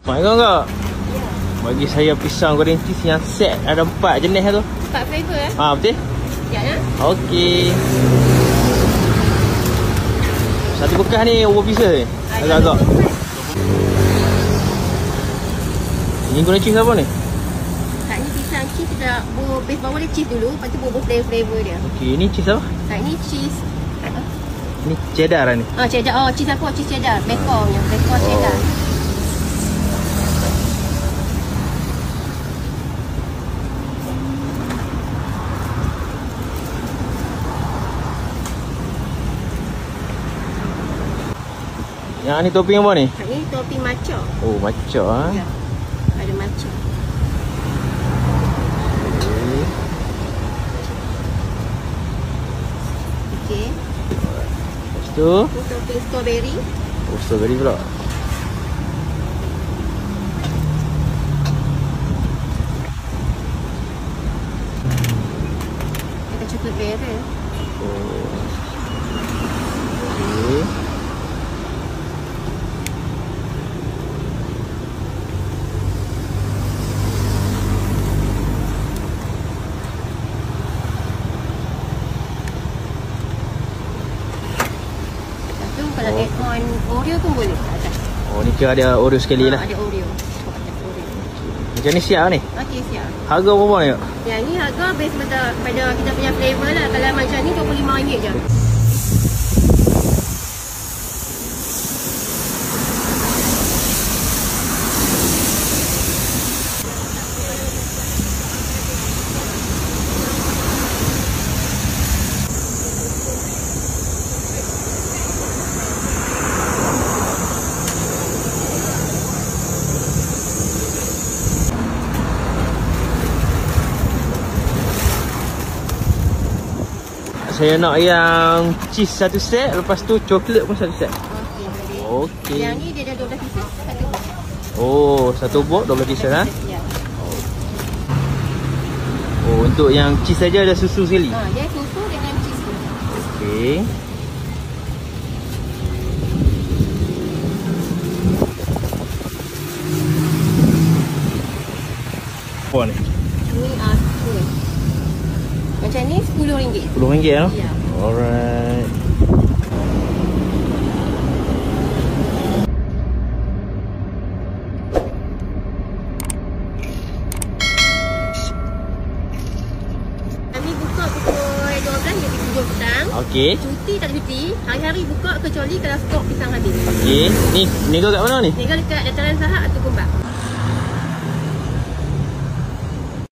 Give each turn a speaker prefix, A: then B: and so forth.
A: Mak kau kak? Bagi saya pisang goreng cheese yang set. Ada 4 jenis tu.
B: 4 flavor
A: Betul?
B: Ya ya.
A: Okey. Satu bekas ni berapa pieces ni? Agak-agak. Ini goreng cheese apa ni?
B: Kat ni pisang cheese kita base bawah dia cheese dulu. Lepas tu bubuh flavor dia.
A: Okey, ini cheese apa?
B: Kat ni cheese.
A: Ini cheddar ni.
B: Cheddar. Oh, cheese apa? Cheese cheddar. Bacon punya. Bacon cheddar.
A: Yang ni topping apa ni?
B: Ni topping matcha.
A: Oh, matcha ah.
B: Ya. Ada matcha. Okey.
A: Lepas tu
B: Topping strawberry.
A: oh, strawberry pula.
B: Ada chocolate berry.
A: Oh. Okey.
B: Kalau add on Oreo pun boleh atas.
A: Oh, ni kira ada Oreo sekali lah.
B: Ada Oreo.
A: Macam ni siap ni?
B: Okey, siap.
A: Harga berapa ni?
B: Yang ni harga base pada kita punya flavor lah. Kalau macam ni RM25 je.
A: Saya nak yang cheese satu set, lepas tu coklat pun satu set.
B: Okey, boleh.
A: Okey.
B: Yang ni dia ada 12 pieces, satu box.
A: Oh, satu box 12 pieces ha?
B: Ya.
A: Oh, untuk yang cheese saja ada susu sekali.
B: Dia susu dengan cheese tu.
A: Okey. Apa ni?
B: Ni spoon. Macam ni RM10.
A: RM10 ya?
B: Ya.
A: Alright.
B: Kami buka pukul 12 hingga 7 petang.
A: Okey.
B: Cuti tak cuti. Hari-hari buka kecuali kalau stok pisang habis.
A: Okey. Ni kau kat mana ni?
B: Tinggal dekat Dataran Sahak atau Gombak.